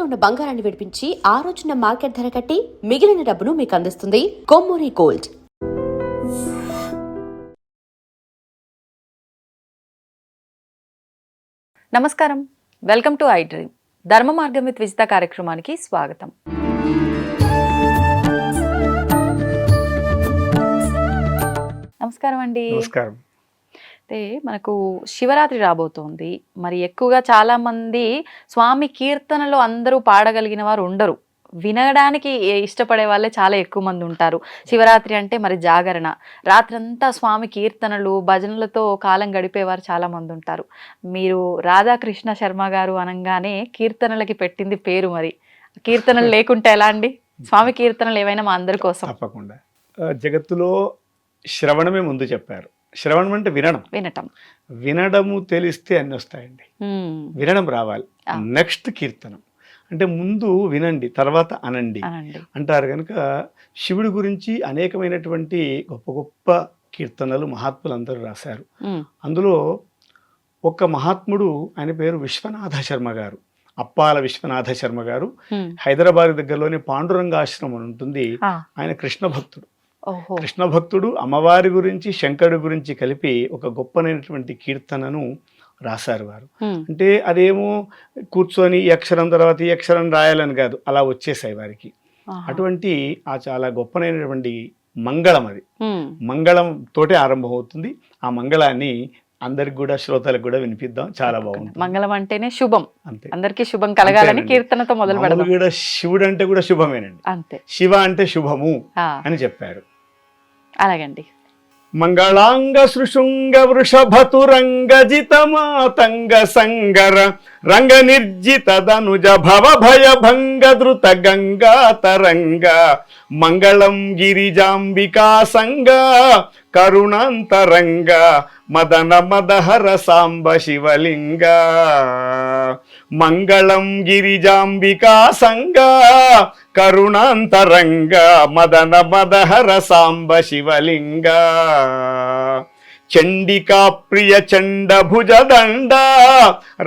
తాకట్టులో ఉన్న బంగారాన్ని విడిపించి ఆ రోజున మార్కెట్ ధర కట్టి మిగిలిన డబ్బును మీకు అందిస్తుంది కొమ్మూరి గోల్డ్. నమస్కారం, వెల్కమ్ టు ఐ డ్రీమ్. ధర్మ మార్గం విత్ విజిత కార్యక్రమానికి స్వాగతం. నమస్కారం అండి. నమస్కారం. అయితే మనకు శివరాత్రి రాబోతోంది. మరి ఎక్కువగా చాలా మంది స్వామి కీర్తనలు అందరూ పాడగలిగిన వారు ఉండరు, వినడానికి ఇష్టపడే వాళ్ళే చాలా ఎక్కువ మంది ఉంటారు. శివరాత్రి అంటే మరి జాగరణ, రాత్రంతా స్వామి కీర్తనలు భజనలతో కాలం గడిపేవారు చాలా మంది ఉంటారు. మీరు రాధాకృష్ణ శర్మ గారు అనగానే కీర్తనలకి పెట్టింది పేరు. మరి కీర్తనలు లేకుంటే ఎలా అండి? స్వామి కీర్తనలు ఏవైనా మా అందరి కోసం. తప్పకుండా. జగత్తులో శ్రవణమే ముందు చెప్పారు. శ్రవణం అంటే వినడము తెలిస్తే అన్ని వస్తాయండి. వినడం రావాలి. నెక్స్ట్ కీర్తనం అంటే ముందు వినండి, తర్వాత అనండి అంటారు. కనుక శివుడి గురించి అనేకమైనటువంటి గొప్ప గొప్ప కీర్తనలు మహాత్ములు అందరూ రాశారు. అందులో ఒక మహాత్ముడు, ఆయన పేరు విశ్వనాథ శర్మ గారు, అప్పాల విశ్వనాథ శర్మ గారు. హైదరాబాద్ దగ్గరలోనే పాండురంగాశ్రమం ఉంటుంది. ఆయన కృష్ణ భక్తుడు. కృష్ణ భక్తుడు అమ్మవారి గురించి శంకరుడి గురించి కలిపి ఒక గొప్పనైనటువంటి కీర్తనను రాశారు వారు. అంటే అదేమో కూర్చొని ఈ అక్షరం తర్వాత ఈ అక్షరం రాయాలని కాదు, అలా వచ్చేసాయి వారికి. అటువంటి ఆ చాలా గొప్పనైనటువంటి మంగళం, అది మంగళం తోటే ఆరంభం అవుతుంది. ఆ మంగళాన్ని అందరికి కూడా, శ్రోతలకు కూడా వినిపిద్దాం. చాలా బాగుంది. మంగళం అంటేనే శుభం, అంతే, అందరికీ శుభం కలగాలని కీర్తనతో మొదలు పెడదాం. కూడా శివుడు అంటే కూడా శుభమేనండి, అంతే. శివ అంటే శుభము అని చెప్పారు. అలాగండి. మంగళాంగ సృశృంగ వృషభతురంగజిత మాతంగ సంగర రంగ నిర్జిత ధనుజ భవ భయ భంగ ధృత గంగా తరంగ మంగళం గిరిజాంబికా సంగ కరుణాంతరంగ మదన మదహర సాంబ శివలింగ మంగళం గిరిజాంబికా సంగ కరుణాంతరంగ మదన మదహర సాంబ శివలింగ చండికా ప్రియ చండ భుజ దండ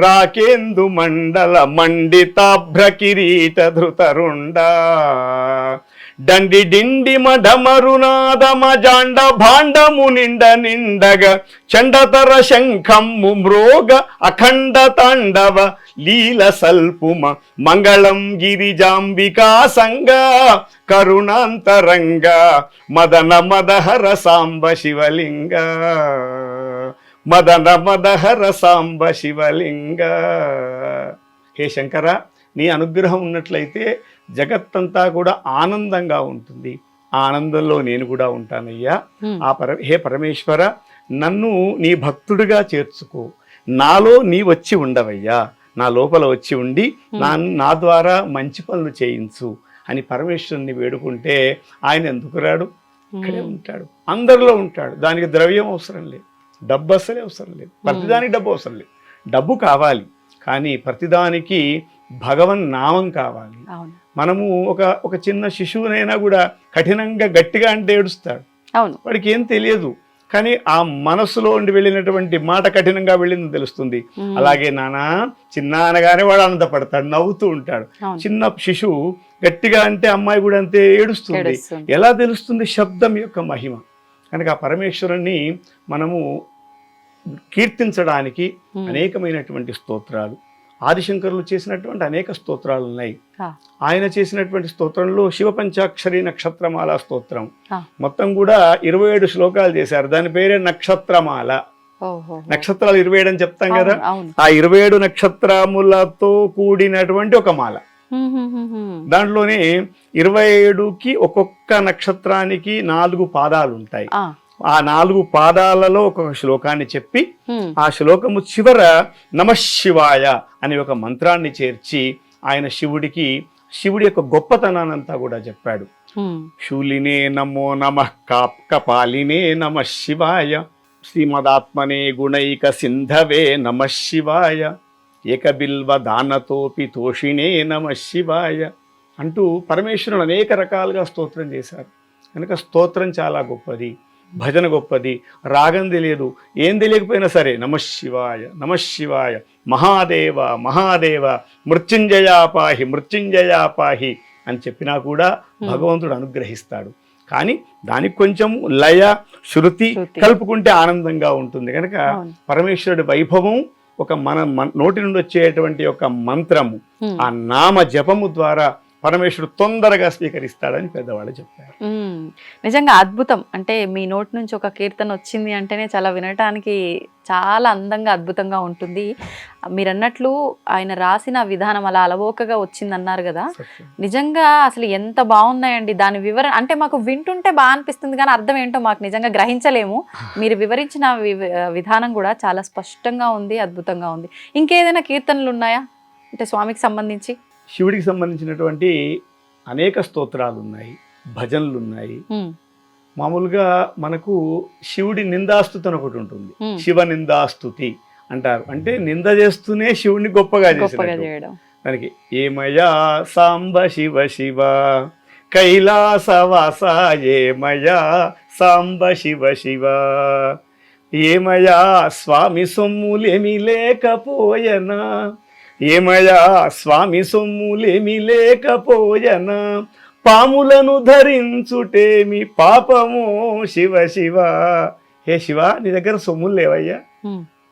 రాకేందు మండల మండితాభ్ర కిరీట ధృతరుండ డండి డిండి మఢమరునాదమ జాండ భాండము నిండ నిండగ చండతర శంఖము మ్రోగ అఖండ తాండవ లీల సల్పుమ మంగళం గిరిజాంబికా సంగ కరుణాంతరంగ మదన మదహర సాంబ శివలింగ మదన మదహర సాంబ శివలింగ. హే శంకర, నీ అనుగ్రహం ఉన్నట్లయితే జగత్తంతా కూడా ఆనందంగా ఉంటుంది. ఆ ఆనందంలో నేను కూడా ఉంటానయ్యా. హే పరమేశ్వర, నన్ను నీ భక్తుడిగా చేర్చుకో, నాలో నీ వచ్చి ఉండవయ్యా, నా లోపల వచ్చి ఉండి నా ద్వారా మంచి పనులు చేయించు అని పరమేశ్వరుని వేడుకుంటే ఆయన ఎందుకు రాడు? ఇక్కడే ఉంటాడు, అందరిలో ఉంటాడు. దానికి ద్రవ్యం అవసరం లేదు, డబ్బు అసలే అవసరం లేదు, ప్రతిదానికి డబ్బు అవసరం లేదు. డబ్బు కావాలి కానీ ప్రతిదానికి భగవన్ నామం కావాలి. మనము ఒక చిన్న శిశువునైనా కూడా కఠినంగా గట్టిగా అంటే ఏడుస్తాడు, వాడికి ఏం తెలియదు, కానీ ఆ మనసులో ఉండి వెళ్ళినటువంటి మాట కఠినంగా వెళ్ళిందని తెలుస్తుంది. అలాగే నానా చిన్న అనగానే వాడు ఆనందపడతాడు, నవ్వుతూ ఉంటాడు. చిన్న శిశువు గట్టిగా అంటే అమ్మాయి కూడా అంతే ఏడుస్తుంది. ఎలా తెలుస్తుంది? శబ్దం యొక్క మహిమ. కనుక ఆ పరమేశ్వరుణ్ణి మనము కీర్తించడానికి అనేకమైనటువంటి స్తోత్రాలు, ఆదిశంకరులు చేసినటువంటి అనేక స్తోత్రాలు ఉన్నాయి. ఆయన చేసినటువంటి స్తోత్రంలో శివ పంచాక్షరి నక్షత్రమాల స్తోత్రం మొత్తం కూడా 27 శ్లోకాలు చేశారు. దాని పేరే నక్షత్రమాల. నక్షత్రాలు 27 అని చెప్తాం కదా, ఆ 27 నక్షత్రములతో కూడినటువంటి ఒక మాల. దాంట్లోనే 27కి ఒక్కొక్క నక్షత్రానికి 4 పాదాలు ఉంటాయి. ఆ 4 పాదాలలో ఒక శ్లోకాన్ని చెప్పి ఆ శ్లోకము చివర నమశివాయ అనే ఒక మంత్రాన్ని చేర్చి ఆయన శివుడి యొక్క గొప్పతనానంతా కూడా చెప్పాడు. శూలినే నమో నమః కపాలినే నమః శివాయ శ్రీమదాత్మనే గుణైక సింధవే నమః శివాయ ఏకబిల్వ దానతోపి తోషిణే నమః శివాయ అంటూ పరమేశ్వరుడు అనేక రకాలుగా స్తోత్రం చేశారు. కనుక స్తోత్రం చాలా గొప్పది. భజన గొప్పది, రాగం తెలియదు, ఏం తెలియకపోయినా సరే నమశివాయ నమశివాయ, మహాదేవ మహాదేవ, మృత్యుంజయాపాహి మృత్యుంజయాపాహి అని చెప్పినా కూడా భగవంతుడు అనుగ్రహిస్తాడు. కానీ దానికి కొంచెం లయ శృతి కలుపుకుంటే ఆనందంగా ఉంటుంది. కనుక పరమేశ్వరుడి వైభవం ఒక మన నోటి నుండి వచ్చేటువంటి ఒక మంత్రము, ఆ నామ జపము ద్వారా పరమేశ్వరుడు తొందరగా స్వీకరిస్తాడని పెద్దవాళ్ళు చెప్పారు. నిజంగా అద్భుతం. అంటే మీ నోటి నుంచి ఒక కీర్తన వచ్చింది అంటేనే చాలా వినటానికి చాలా అందంగా అద్భుతంగా ఉంటుంది. మీరు అన్నట్లు ఆయన రాసిన విధానం అలా అలవోకగా వచ్చింది అన్నారు కదా, నిజంగా అసలు ఎంత బాగున్నాయండి. దాని వివరణ అంటే మాకు వింటుంటే బాగా అనిపిస్తుంది కానీ అర్థం ఏంటో మాకు నిజంగా గ్రహించలేము. మీరు వివరించిన విధానం కూడా చాలా స్పష్టంగా ఉంది, అద్భుతంగా ఉంది. ఇంకేదైనా కీర్తనలు ఉన్నాయా అంటే స్వామికి సంబంధించి? శివుడికి సంబంధించినటువంటి అనేక స్తోత్రాలు ఉన్నాయి, భజనలు ఉన్నాయి. మామూలుగా మనకు శివుడి నిందాస్తుతి అని ఒకటి ఉంటుంది, శివ నిందాస్తుతి అంటారు. అంటే నింద చేస్తూనే శివుడిని గొప్పగా చేసినట్టు. దానికి ఏమయా సాంబ శివ శివ కైలాసవాస, ఏమయా సాంబ శివ శివ, ఏమయా స్వామి సొమ్ములేమి లేకపోయనా, ఏమయా స్వామి సొమ్ములేమి లేకపోయనా, పాములను ధరించుటేమి పాపమో శివ శివ. హే శివ, నీ దగ్గర సొమ్ములు లేవయ్యా,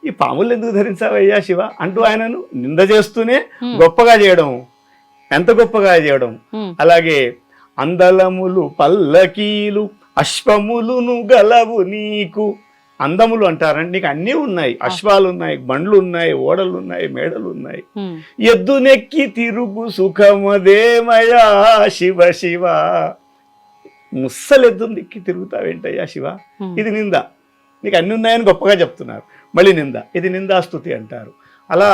ఈ పాములు ఎందుకు ధరించావయ్యా శివ అంటూ ఆయనను నింద చేస్తూనే గొప్పగా చేయడం, ఎంత గొప్పగా చేయడం. అలాగే అందలములు పల్లకీలు అశ్వములును గలవు నీకు, అందములు అంటారండి, నీకు అన్నీ ఉన్నాయి, అశ్వాలు ఉన్నాయి, బండ్లు ఉన్నాయి, ఓడలు ఉన్నాయి, మేడలు ఉన్నాయి. ఎద్దు నెక్కి తిరుగు సుఖమదేమయా శివ శివ, ముస్సలెద్దు నెక్కి తిరుగుతావేంటయ్యా శివ. ఇది నింద, నీకు అన్ని ఉన్నాయని గొప్పగా చెప్తున్నారు. మళ్ళీ నింద, ఇది నిందాస్తుతి అంటారు. అలా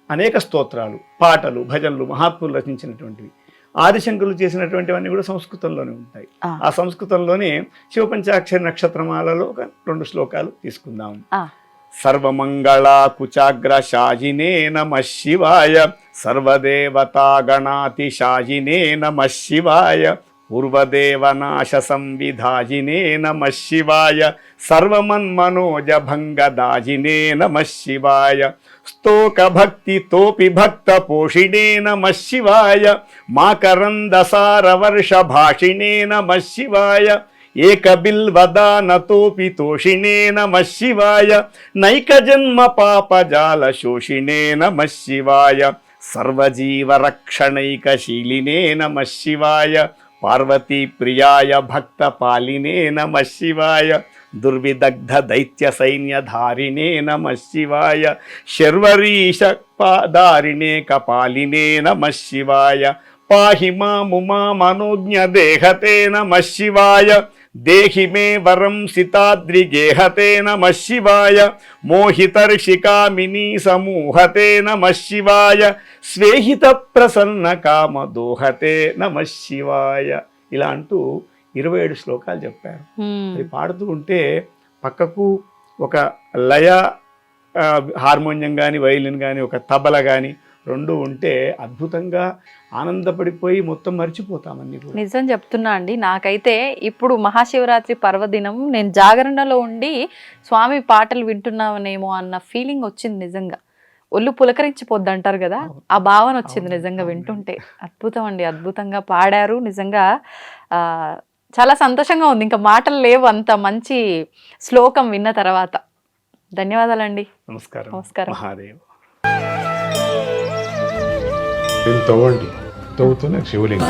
అనేక స్తోత్రాలు, పాటలు, భజనలు మహాత్ములు రచించినటువంటివి. ఆదిశంకరులు చేసినటువంటివన్నీ కూడా సంస్కృతంలోనే ఉంటాయి. ఆ సంస్కృతంలోనే శివపంచాక్షరి నక్షత్రమాలలో ఒక 2 శ్లోకాలు తీసుకుందాం. సర్వమంగళా కుచాగ్ర శాయినే నమః శివాయ, సర్వదేవతా గణాతిశాయినే నమః శివాయ, పూర్వదేవనాశ సంవిధాయినే నమః శివాయ, సర్వమన్మనోజభంగదాయినే నమః శివాయ, స్తోక భక్తి తోపి భక్త పోషిణే నమః శివాయ, మాకరందసార వర్ష భాషిణే నమః శివాయ, ఏక బిల్వదాన తోపి తోషిణే నమః శివాయ, నైక జన్మ పాపజాల శోషిణే నమః శివాయ, సర్వజీవ రక్షణైకశీలినే నమః శివాయ, పార్వతీ ప్రియాయ భక్త పాలినే నమః శివాయ, దుర్విదగ్ధ దైత్య సైన్యధారిణే నమః శివాయ, శర్వరీశ దారిణే కపాలినే నమః శివాయ, పాహి మాముమా మనోజ్ఞ దేహతే నమః శివాయ, దేహి మే వరం సితాద్రిగేహతే నమః శివాయ, మోహితర్షికామినీ సమూహతే నమః శివాయ, స్వేహిత ప్రసన్న కామదోహతే నమః శివాయ. ఇలా అంటూ 27 శ్లోకాలు చెప్పారు. అది పాడుతూ ఉంటే పక్కకు ఒక లయ హార్మోనియం కానీ, వైలిన్ కానీ, ఒక తబల కానీ 2 ఉంటే అద్భుతంగా ఆనందపడిపోయి మొత్తం మర్చిపోతామని. నిజం చెప్తున్నా అండి, నాకైతే ఇప్పుడు మహాశివరాత్రి పర్వదినం నేను జాగరణలో ఉండి స్వామి పాటలు వింటున్నామనేమో అన్న ఫీలింగ్ వచ్చింది. నిజంగా ఒళ్ళు పులకరించిపోద్ది అంటారు కదా, ఆ భావన వచ్చింది నిజంగా వింటుంటే. అద్భుతం అండి, అద్భుతంగా పాడారు. నిజంగా చాలా సంతోషంగా ఉంది, ఇంకా మాటలు లేవు అంత మంచి శ్లోకం విన్న తర్వాత. ధన్యవాదాలండి. నమస్కారం. నమస్కారం. మహాదేవ్. తవ్వండి, తవ్వుతూనే శివలింగం.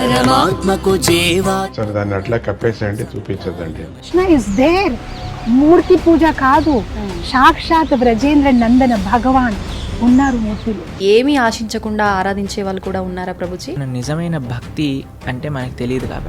సరే దాన్ని అట్లా కప్పేసేయండి, చూపించదండి. కృష్ణ ఇస్ దేర్, మూర్తి పూజ కాదు, సాక్షాత్ బ్రజేంద్ర నందన భగవాన్ ఉన్నారు మూర్తిలో. ఏమీ ఆశించకుండా ఆరాధించే వాళ్ళు కూడా ఉన్నారా ప్రభుజీ? నిజమైన భక్తి అంటే మనకు తెలియదు కాబట్టి